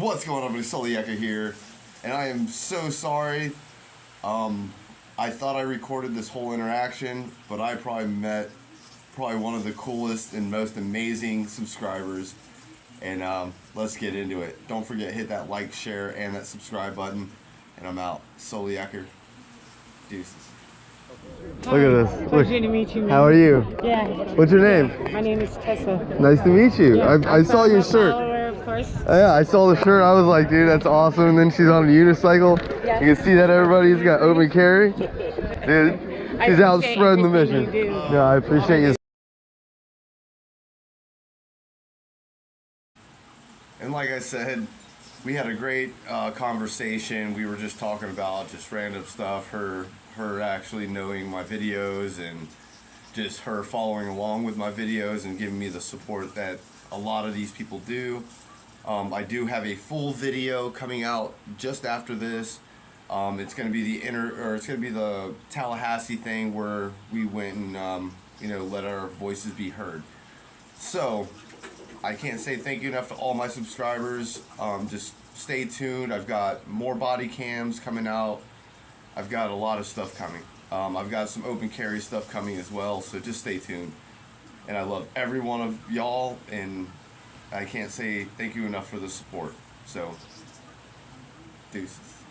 What's going on, everybody? Solieka here, and I am so sorry. I thought I recorded this whole interaction, but I probably met one of the coolest and most amazing subscribers. And let's get into it. Don't forget, hit that like, share, and that subscribe button. And I'm out. Solieka. Deuces. Look at this. Pleasure to meet you, man. How are you? Yeah. What's your name? My name is Tessa. Nice to meet you. Yeah, I saw your I'm a shirt. follower, of course. Yeah, I saw the shirt. I was like, dude, that's awesome. And then she's on a unicycle. Yeah. You can see that everybody's got open carry. Dude, she's out appreciate spreading the everything mission. you do. Yeah, I appreciate you. And like I said, we had a great conversation. We were just talking about just random stuff. Her actually knowing my videos and just her following along with my videos and giving me the support that a lot of these people do. I do have a full video coming out just after this. It's going to be the Tallahassee thing where we went and let our voices be heard. So I can't say thank you enough to all my subscribers. Just stay tuned. I've got more body cams coming out. I've got a lot of stuff coming. I've got some open carry stuff coming as well, so just stay tuned. And I love every one of y'all, and I can't say thank you enough for the support. So, deuces.